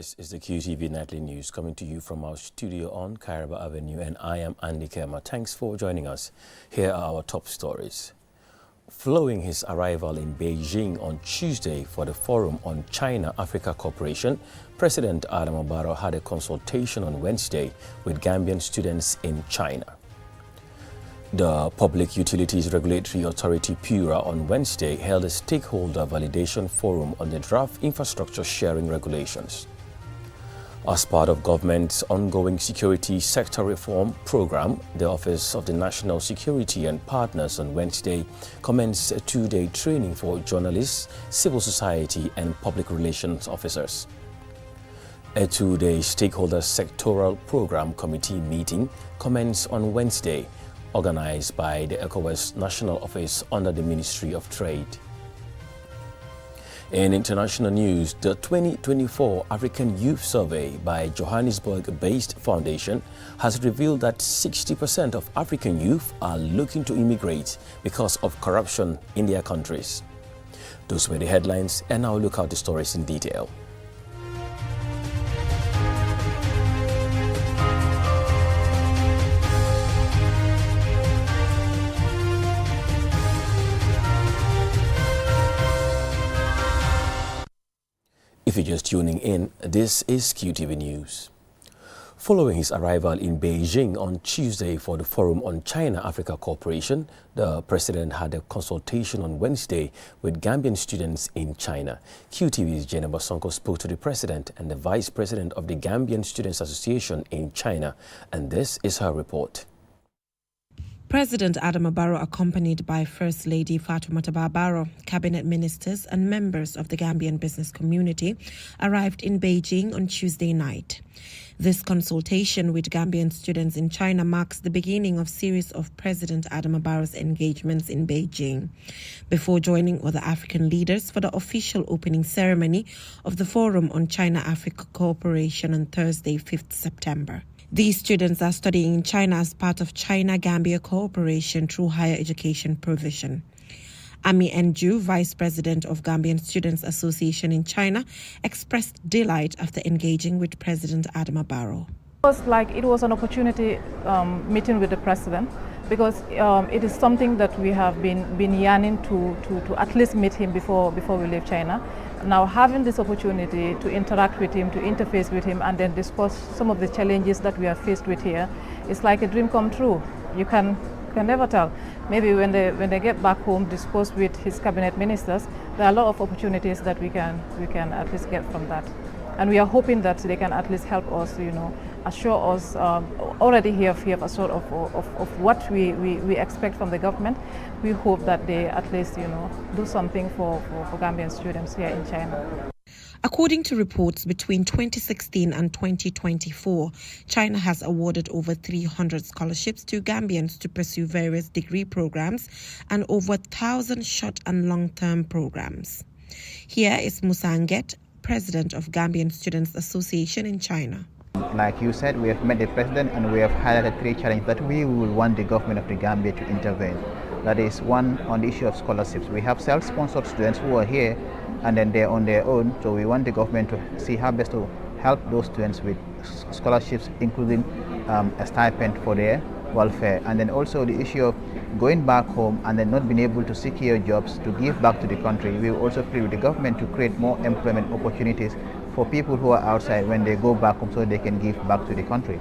This is the QTV Nightly News coming to you from our studio on Kairaba Avenue, and I am Andy Kerma. Thanks for joining us. Here are our top stories. Following his arrival in Beijing on Tuesday for the Forum on China-Africa Cooperation, President Adama Barrow had a consultation on Wednesday with Gambian students in China. The Public Utilities Regulatory Authority PURA on Wednesday held a stakeholder validation forum on the draft infrastructure sharing regulations. As part of government's ongoing security sector reform program, the Office of the National Security and Partners on Wednesday commenced a two-day training for journalists, civil society and public relations officers. A two-day stakeholder sectoral program committee meeting commenced on Wednesday, organized by the ECOWAS National Office under the Ministry of Trade. In international news, the 2024 African Youth Survey by Johannesburg-based foundation has revealed that 60% of African youth are looking to immigrate because of corruption in their countries. Those were the headlines, and now look at the stories in detail. If you're just tuning in, this is QTV News. Following his arrival in Beijing on Tuesday for the Forum on China-Africa Cooperation, the president had a consultation on Wednesday with Gambian students in China. QTV's Jenna Basonko spoke to the president and the vice president of the Gambian Students Association in China, and this is her report. President Adama Barrow, accompanied by First Lady Fatoumata Barrow, cabinet ministers and members of the Gambian business community, arrived in Beijing on Tuesday night. This consultation with Gambian students in China marks the beginning of a series of President Adama Barrow's engagements in Beijing, before joining other African leaders for the official opening ceremony of the Forum on China-Africa Cooperation on Thursday, 5th September. These students are studying in China as part of China-Gambia cooperation through higher education provision. Ami Nju, Vice President of Gambian Students Association in China, expressed delight after engaging with President Adama Barrow. It was an opportunity meeting with the President, because it is something that we have been yearning to at least meet him before we leave China. Now, having this opportunity to interact with him, to interface with him, and then discuss some of the challenges that we are faced with here, it's like a dream come true. You can never tell. Maybe when they get back home, discuss with his cabinet ministers, there are a lot of opportunities that we can at least get from that. And we are hoping that they can at least help us, assure us, already have a sort of what we expect from the government. We hope that they at least, do something for Gambian students here in China. According to reports, between 2016 and 2024, China has awarded over 300 scholarships to Gambians to pursue various degree programs and over 1,000 short and long-term programs. Here is Musa Anget, President of Gambian Students Association in China. Like you said, we have met the president and we have highlighted three challenges that we will want the government of the Gambia to intervene. That is, one, on the issue of scholarships. We have self-sponsored students who are here and then they're on their own, so we want the government to see how best to help those students with scholarships, including a stipend for their welfare. And then also the issue of going back home and then not being able to secure jobs to give back to the country. We will also plead with the government to create more employment opportunities for people who are outside when they go back home, so they can give back to the country.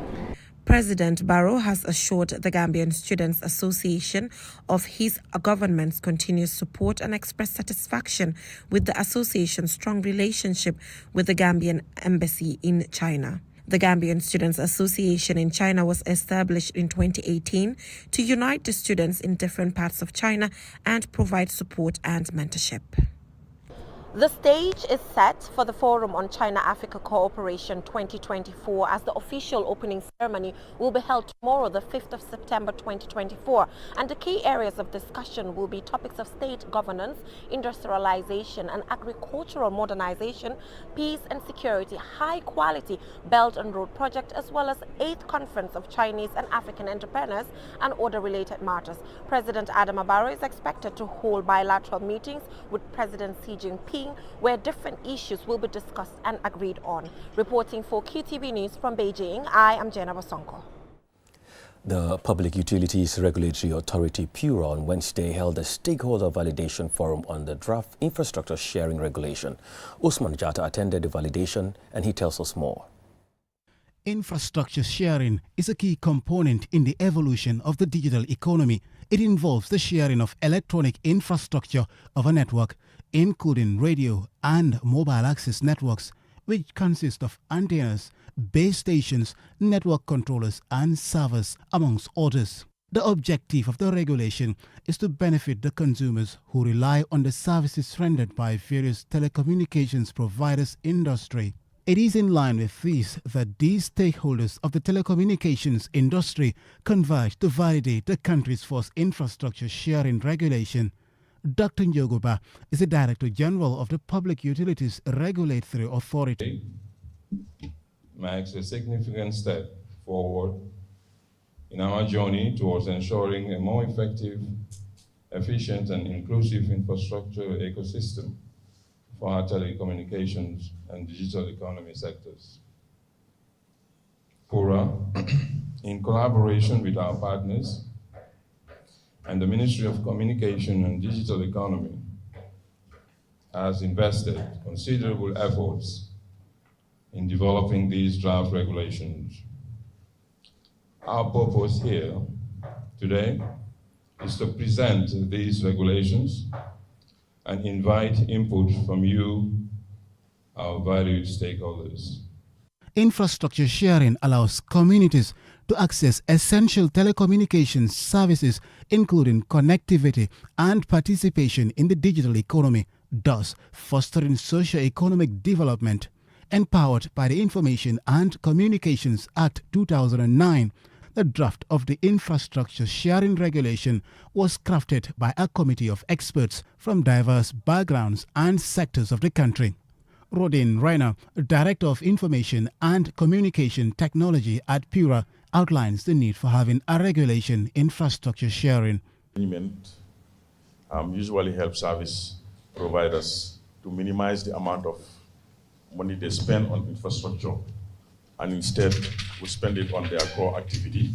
President Barrow has assured the Gambian Students Association of his government's continuous support and expressed satisfaction with the association's strong relationship with the Gambian embassy in China. The Gambian Students Association in China was established in 2018 to unite the students in different parts of China and provide support and mentorship. The stage is set for the Forum on China-Africa Cooperation 2024, as the official opening ceremony will be held tomorrow, the 5th of September 2024. And the key areas of discussion will be topics of state governance, industrialization and agricultural modernization, peace and security, high-quality Belt and Road project, as well as 8th Conference of Chinese and African Entrepreneurs and other related matters. President Adama Barrow is expected to hold bilateral meetings with President Xi Jinping meeting where different issues will be discussed and agreed on. Reporting for QTV News from Beijing, I am Jenna Basonko. The Public Utilities Regulatory Authority, PURA, on Wednesday held a stakeholder validation forum on the draft infrastructure sharing regulation. Usman Jatta attended the validation and he tells us more. Infrastructure sharing is a key component in the evolution of the digital economy. It involves the sharing of electronic infrastructure of a network, including radio and mobile access networks, which consist of antennas, base stations, network controllers and servers, amongst others. The objective of the regulation is to benefit the consumers who rely on the services rendered by various telecommunications providers industry. It is in line with this that these stakeholders of the telecommunications industry converge to validate the country's first infrastructure sharing regulation. Dr. Njogoba is the Director General of the Public Utilities Regulatory Authority. Marks a significant step forward in our journey towards ensuring a more effective, efficient and inclusive infrastructure ecosystem for our telecommunications and digital economy sectors. PURA, in collaboration with our partners and the Ministry of Communication and Digital Economy, has invested considerable efforts in developing these draft regulations. Our purpose here today is to present these regulations and invite input from you, our valued stakeholders. Infrastructure sharing allows communities to access essential telecommunications services, including connectivity and participation in the digital economy, thus fostering socio-economic development. Empowered by the Information and Communications Act 2009, the draft of the infrastructure sharing regulation was crafted by a committee of experts from diverse backgrounds and sectors of the country. Rodin Reiner, Director of Information and Communication Technology at PURA, outlines the need for having a regulation infrastructure sharing. Agreement usually helps service providers to minimize the amount of money they spend on infrastructure, and instead we spend it on their core activity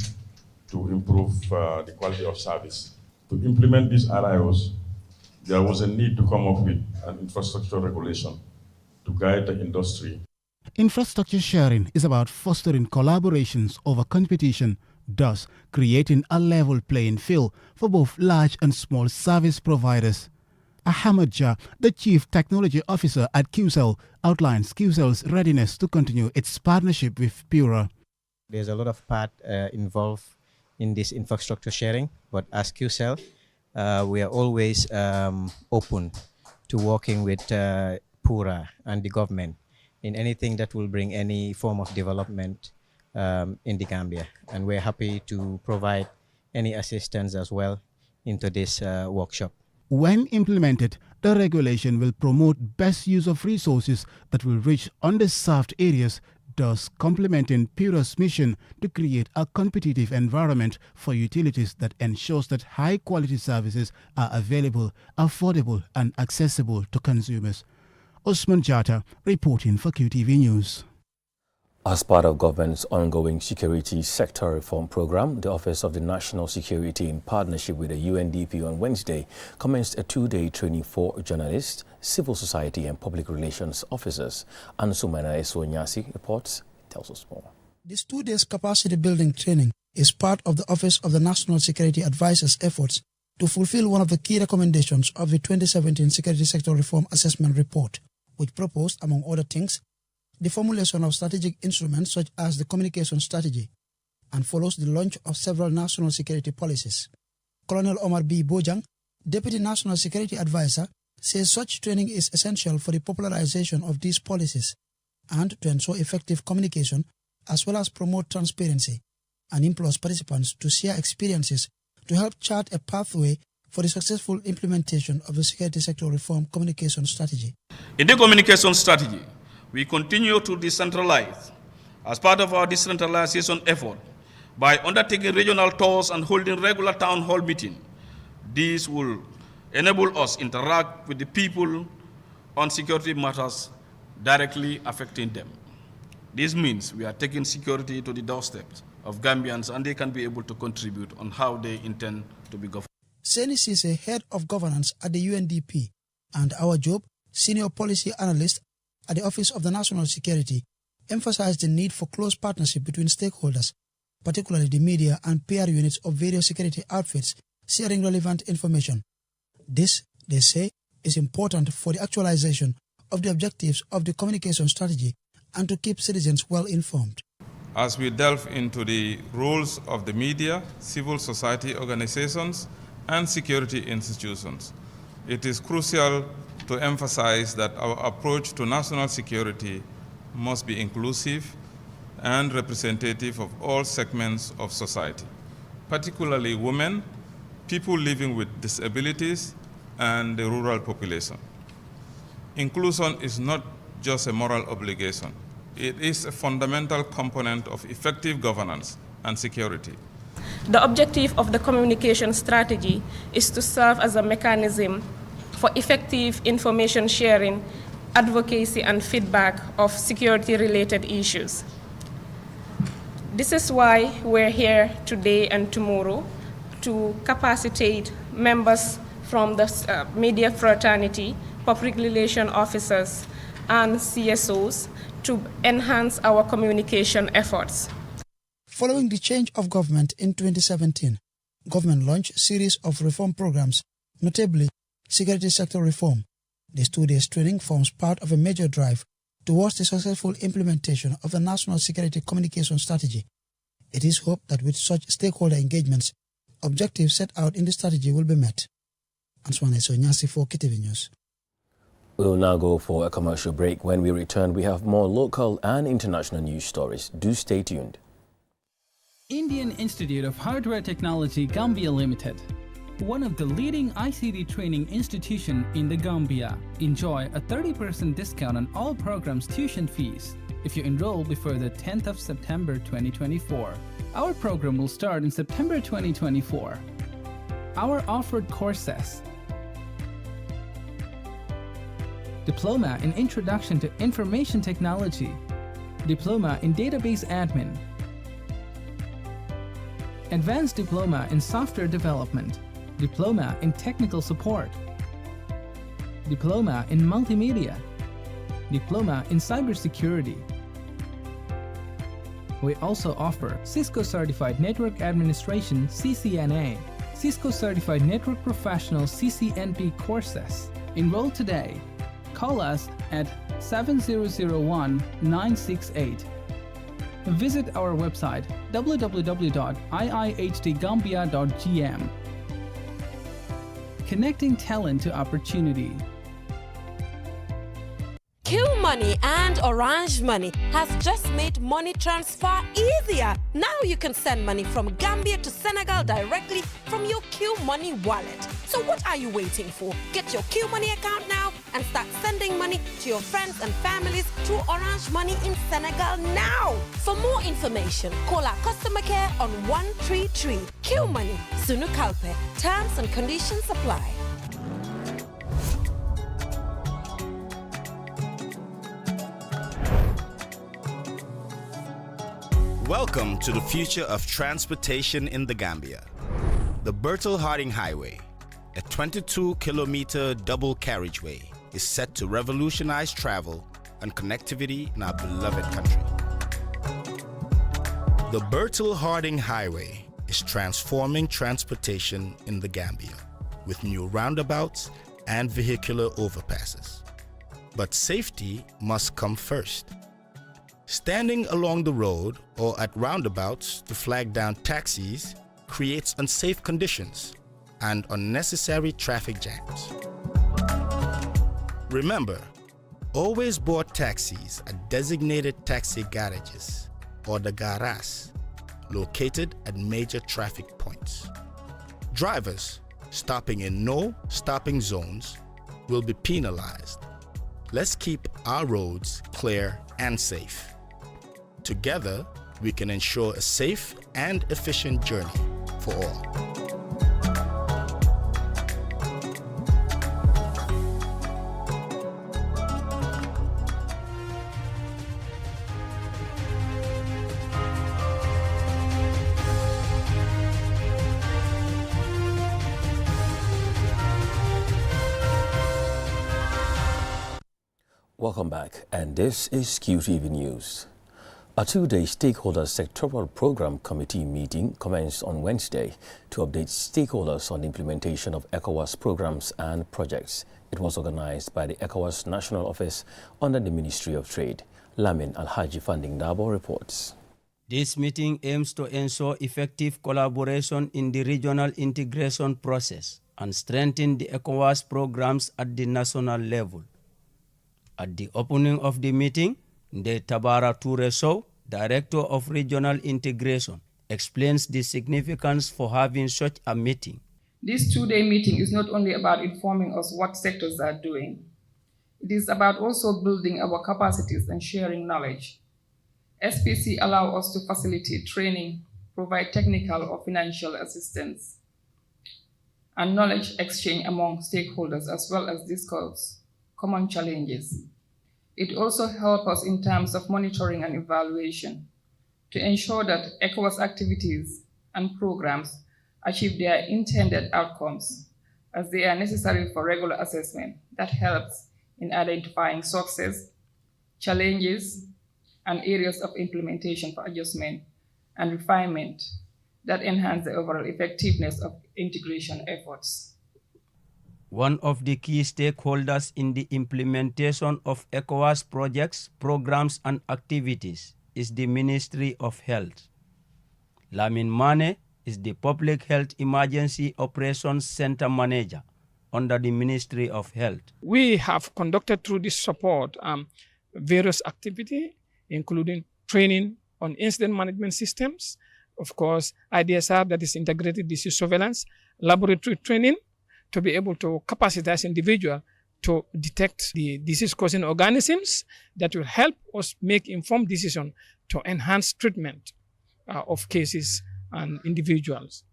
to improve the quality of service. To implement these RIOs, there was a need to come up with an infrastructure regulation to guide the industry. Infrastructure sharing is about fostering collaborations over competition, thus creating a level playing field for both large and small service providers. Ahmed Jah, the Chief Technology Officer at QCell, outlines QCell's readiness to continue its partnership with PURA. There's a lot of part involved in this infrastructure sharing, but as QCell, we are always open to working with PURA and the government in anything that will bring any form of development in the Gambia. And we're happy to provide any assistance as well into this workshop. When implemented, the regulation will promote best use of resources that will reach underserved areas, thus complementing PURA's mission to create a competitive environment for utilities that ensures that high-quality services are available, affordable and accessible to consumers. Usman Jatta reporting for QTV News. As part of government's ongoing security sector reform program, the Office of the National Security, in partnership with the UNDP on Wednesday, commenced a two-day training for journalists, civil society and public relations officers. Ansumana Esonyasi reports, tells us more. This 2 days capacity building training is part of the Office of the National Security Advisor's efforts to fulfill one of the key recommendations of the 2017 Security Sector Reform Assessment Report, which proposed, among other things, the formulation of strategic instruments such as the communication strategy, and follows the launch of several national security policies. Colonel Omar B. Bojang, Deputy National Security Advisor, says such training is essential for the popularization of these policies and to ensure effective communication as well as promote transparency, and implores participants to share experiences to help chart a pathway for the successful implementation of the Security Sector Reform Communication Strategy. In the communication strategy, we continue to decentralize as part of our decentralization effort by undertaking regional tours and holding regular town hall meetings. These will enable us to interact with the people on security matters directly affecting them. This means we are taking security to the doorsteps of Gambians, and they can be able to contribute on how they intend to be governed. Seni Sise, head of governance at the UNDP, and Our Job, senior policy analyst at the Office of the National Security, emphasized the need for close partnership between stakeholders, particularly the media and PR units of various security outfits, sharing relevant information. This, they say, is important for the actualization of the objectives of the communication strategy and to keep citizens well informed. As we delve into the roles of the media, civil society organizations, and security institutions, it is crucial to emphasize that our approach to national security must be inclusive and representative of all segments of society, particularly women, people living with disabilities, and the rural population. Inclusion is not just a moral obligation. It is a fundamental component of effective governance and security. The objective of the communication strategy is to serve as a mechanism for effective information sharing, advocacy, and feedback of security-related issues. This is why we're here today and tomorrow to capacitate members from the media fraternity, public relation officers, and CSOs to enhance our communication efforts. Following the change of government in 2017, government launched a series of reform programs, notably security sector reform. This 2-day training forms part of a major drive towards the successful implementation of the National Security Communication Strategy. It is hoped that with such stakeholder engagements, objectives set out in the strategy will be met. Answane Sonyasi for KTV News. We'll now go for a commercial break. When we return, we have more local and international news stories. Do stay tuned. Indian Institute of Hardware Technology Gambia Limited, one of the leading ICT training institutions in the Gambia. Enjoy a 30% discount on all programs' tuition fees if you enroll before the 10th of September 2024. Our program will start in September 2024. Our offered courses: Diploma in Introduction to Information Technology, Diploma in Database Admin, Advanced Diploma in Software Development, Diploma in Technical Support, Diploma in Multimedia, Diploma in Cybersecurity. We also offer Cisco Certified Network Administration CCNA, Cisco Certified Network Professional CCNP courses. Enroll today. Call us at 7001-968. Visit our website www.iihtgambia.gm. Connecting talent to opportunity. Q Money and Orange Money has just made money transfer easier. Now you can send money from Gambia to Senegal directly from your Q Money wallet. So what are you waiting for? Get your Q Money account now and start sending money to your friends and families through Orange Money in Senegal now. For more information, call our customer care on 133. Q Money, Sunu Kalpe. Terms and conditions apply. Welcome to the future of transportation in the Gambia. The Bertel-Harding Highway, a 22-kilometer double carriageway, is set to revolutionize travel and connectivity in our beloved country. The Bertel-Harding Highway is transforming transportation in the Gambia with new roundabouts and vehicular overpasses. But safety must come first. Standing along the road or at roundabouts to flag down taxis creates unsafe conditions and unnecessary traffic jams. Remember, always board taxis at designated taxi garages or the garas located at major traffic points. Drivers stopping in no stopping zones will be penalized. Let's keep our roads clear and safe. Together, we can ensure a safe and efficient journey for all. Welcome back, and this is QTV News. A two-day stakeholder sectoral program committee meeting commenced on Wednesday to update stakeholders on the implementation of ECOWAS programs and projects. It was organized by the ECOWAS National Office under the Ministry of Trade. Lamin Alhaji Funding Dabo reports. This meeting aims to ensure effective collaboration in the regional integration process and strengthen the ECOWAS programs at the national level. At the opening of the meeting, Nde Tabara Toure Sow, Director of Regional Integration, explains the significance for having such a meeting. This two-day meeting is not only about informing us what sectors are doing. It is about also building our capacities and sharing knowledge. SPC allow us to facilitate training, provide technical or financial assistance, and knowledge exchange among stakeholders, as well as discuss common challenges. It also helps us in terms of monitoring and evaluation to ensure that ECOWAS activities and programs achieve their intended outcomes, as they are necessary for regular assessment that helps in identifying success, challenges, and areas of implementation for adjustment and refinement that enhance the overall effectiveness of integration efforts. One of the key stakeholders in the implementation of ECOWAS projects, programs, and activities is the Ministry of Health. Lamin Mane is the Public Health Emergency Operations Center Manager under the Ministry of Health. We have conducted through this support various activities, including training on incident management systems, of course, IDSR, that is integrated disease surveillance, laboratory training, to be able to capacitize individuals to detect the disease-causing organisms that will help us make informed decisions to enhance treatment of cases and individuals,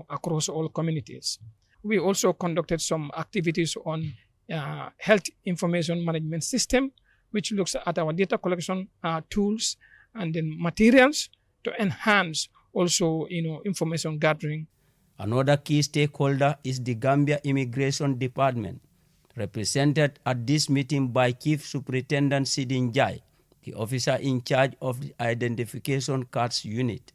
across all communities. We also conducted some activities on health information management system, which looks at our data collection tools and then materials to enhance also, information gathering. Another key stakeholder is the Gambia Immigration Department, represented at this meeting by Chief Superintendent Sidin Jai, the officer in charge of the Identification Cards Unit.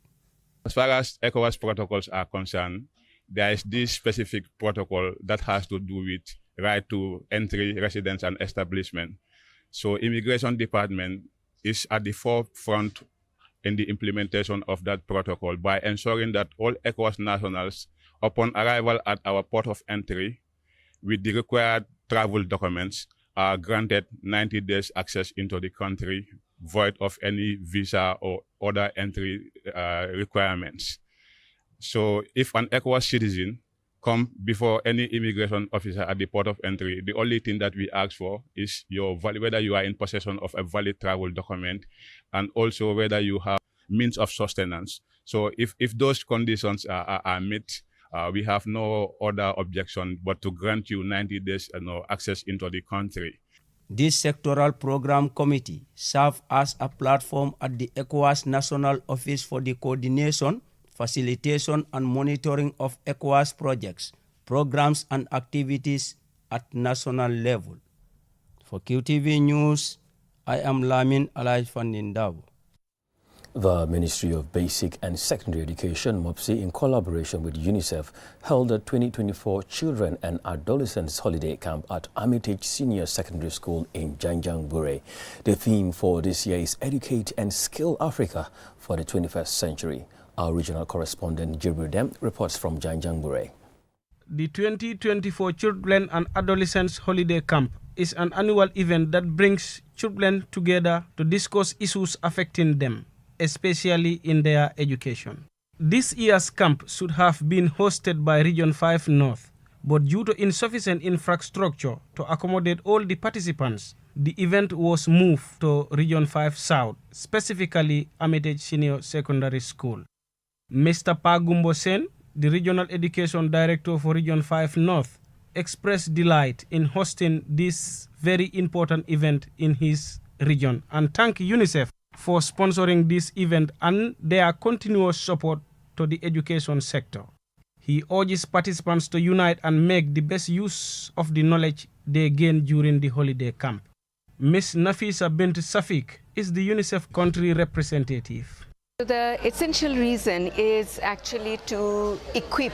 As far as ECOWAS protocols are concerned, there is this specific protocol that has to do with right to entry, residence, and establishment. So Immigration Department is at the forefront in the implementation of that protocol by ensuring that all ECOWAS nationals, upon arrival at our port of entry, with the required travel documents, are granted 90 days access into the country, void of any visa or other entry requirements. So if an ECOWAS citizen come before any immigration officer at the port of entry, the only thing that we ask for is whether you are in possession of a valid travel document, and also whether you have means of sustenance. So if those conditions are met, we have no other objection but to grant you 90 days access into the country. This sectoral program committee serves as a platform at the ECOWAS National Office for the coordination, facilitation, and monitoring of ECOWAS projects, programs, and activities at national level. For QTV News, I am Lamin Alhaji Funding Dabo. The Ministry of Basic and Secondary Education, MOPSI, in collaboration with UNICEF, held the 2024 Children and Adolescents Holiday Camp at Armitage Senior Secondary School in Janjanbureh. The theme for this year is Educate and Skill Africa for the 21st Century. Our regional correspondent, Jibril Dem, reports from Janjanbureh. The 2024 Children and Adolescents Holiday Camp is an annual event that brings children together to discuss issues affecting them, especially in their education. This year's camp should have been hosted by Region 5 North, but due to insufficient infrastructure to accommodate all the participants, the event was moved to Region 5 South, specifically Armitage Senior Secondary School. Mr. Pagumbo Sen, the Regional Education Director for Region 5 North, expressed delight in hosting this very important event in his region and thanked UNICEF for sponsoring this event and their continuous support to the education sector. He urges participants to unite and make the best use of the knowledge they gain during the holiday camp. Ms. Nafisa Bint Safik is the UNICEF country representative. The essential reason is actually to equip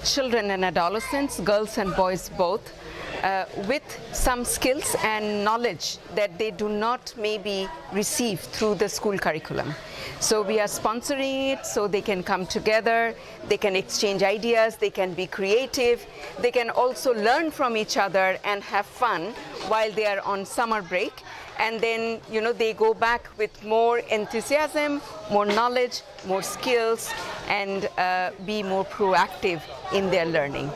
children and adolescents, girls and boys both, with some skills and knowledge that they do not maybe receive through the school curriculum. So we are sponsoring it so they can come together, they can exchange ideas, they can be creative, they can also learn from each other and have fun while they are on summer break. And then, they go back with more enthusiasm, more knowledge, more skills, and be more proactive in their learning.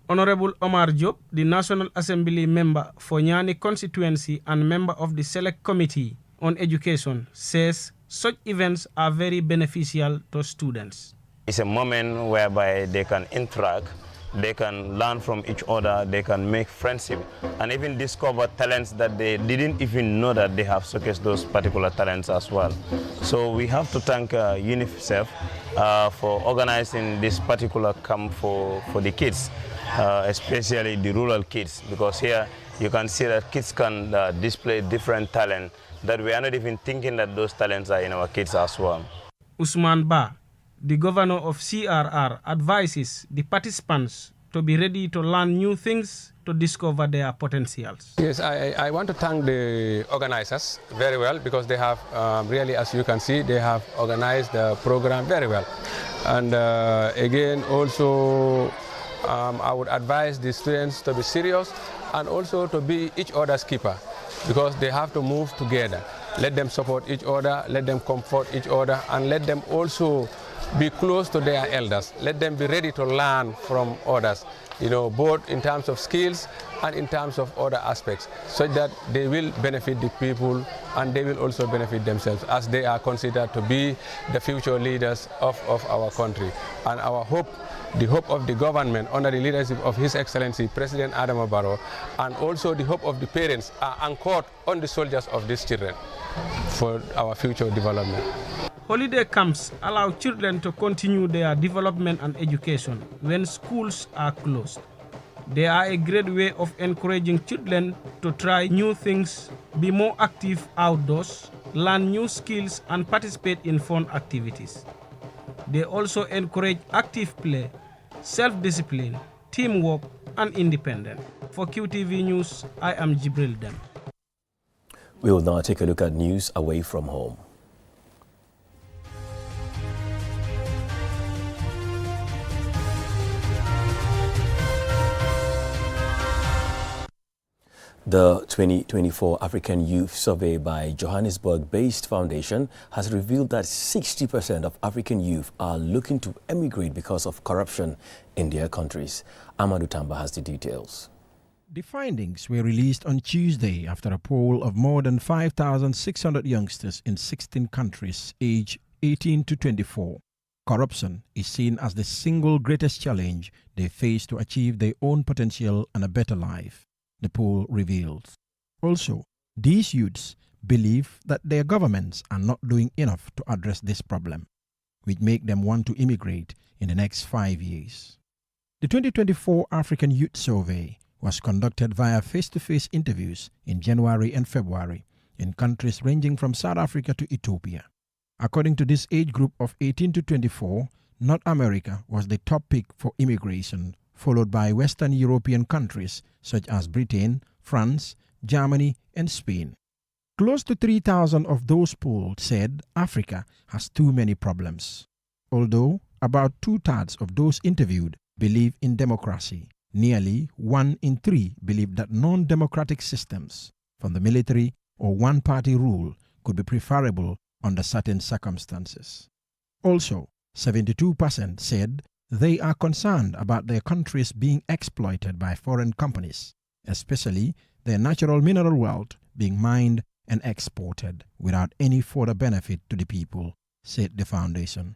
Honorable Omar Diop, the National Assembly member for Nyani constituency and member of the Select Committee on Education, says such events are very beneficial to students. It's a moment whereby they can interact, they can learn from each other, they can make friendship, and even discover talents that they didn't even know that they have showcased those particular talents as well. So we have to thank UNICEF for organizing this particular camp for the kids, especially the rural kids, because here you can see that kids can display different talent that we are not even thinking that those talents are in our kids as well. Usman Ba, the governor of CRR, advises the participants to be ready to learn new things to discover their potentials. Yes, I want to thank the organizers very well, because they have really, as you can see, they have organized the program very well. And again, also, I would advise the students to be serious and also to be each other's keeper, because they have to move together. Let them support each other, let them comfort each other, and let them also be close to their elders. Let them be ready to learn from others, both in terms of skills and in terms of other aspects, so that they will benefit the people and they will also benefit themselves, as they are considered to be the future leaders of our country. And our hope, the hope of the government under the leadership of His Excellency President Adama Barrow, and also the hope of the parents, are anchored on the soldiers of these children for our future development. Holiday camps allow children to continue their development and education when schools are closed. They are a great way of encouraging children to try new things, be more active outdoors, learn new skills, and participate in fun activities. They also encourage active play, self-discipline, teamwork, and independence. For QTV News, I am Jibril Dem. We will now take a look at news away from home. The 2024 African Youth Survey by Johannesburg-based foundation has revealed that 60% of African youth are looking to emigrate because of corruption in their countries. Amadou Tamba has the details. The findings were released on Tuesday after a poll of more than 5,600 youngsters in 16 countries aged 18 to 24. Corruption is seen as the single greatest challenge they face to achieve their own potential and a better life, the poll reveals. Also, these youths believe that their governments are not doing enough to address this problem, which make them want to immigrate in the next 5 years. The 2024 African Youth Survey was conducted via face-to-face interviews in January and February in countries ranging from South Africa to Ethiopia. According to this age group of 18 to 24, North America was the top pick for immigration, followed by Western European countries such as Britain, France, Germany, and Spain. Close to 3,000 of those polled said Africa has too many problems. Although about 2/3 of those interviewed believe in democracy, nearly 1 in 3 believe that non-democratic systems, from the military or one-party rule, could be preferable under certain circumstances. Also, 72% said they are concerned about their countries being exploited by foreign companies, especially their natural mineral wealth being mined and exported without any further benefit to the people, said the foundation.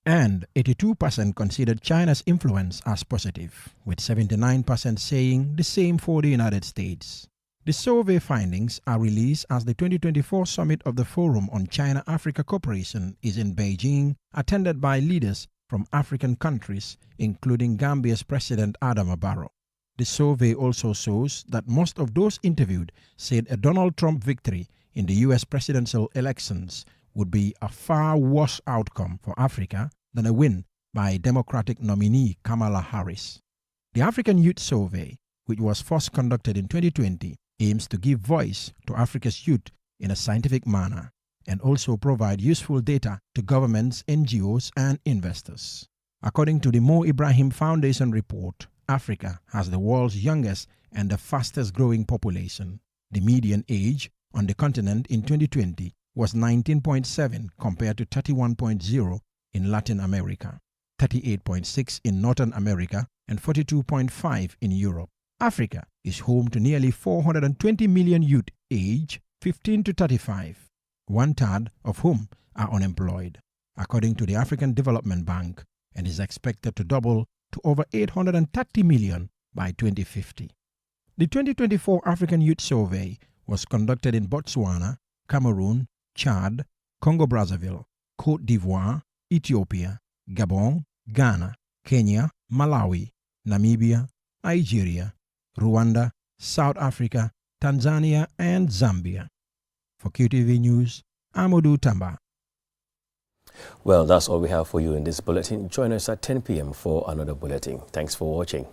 And 82% considered China's influence as positive, with 79% saying the same for the United States. The survey findings are released as the 2024 summit of the Forum on China-Africa Cooperation is in Beijing, attended by leaders from African countries, including Gambia's President Adama Barrow. The survey also shows that most of those interviewed said a Donald Trump victory in the U.S. presidential elections would be a far worse outcome for Africa than a win by Democratic nominee Kamala Harris. The African Youth Survey, which was first conducted in 2020, aims to give voice to Africa's youth in a scientific manner and also provide useful data to governments, NGOs, and investors. According to the Mo Ibrahim Foundation report, Africa has the world's youngest and the fastest growing population. The median age on the continent in 2020 was 19.7 compared to 31.0 in Latin America, 38.6 in Northern America, and 42.5 in Europe. Africa is home to nearly 420 million youth aged 15 to 35, one-third of whom are unemployed, according to the African Development Bank, and is expected to double to over 830 million by 2050. The 2024 African Youth Survey was conducted in Botswana, Cameroon, Chad, Congo-Brazzaville, Côte d'Ivoire, Ethiopia, Gabon, Ghana, Kenya, Malawi, Namibia, Nigeria, Rwanda, South Africa, Tanzania, and Zambia. For QTV News, Amadou Tamba. Well, that's all we have for you in this bulletin. Join us at 10 p.m. for another bulletin. Thanks for watching.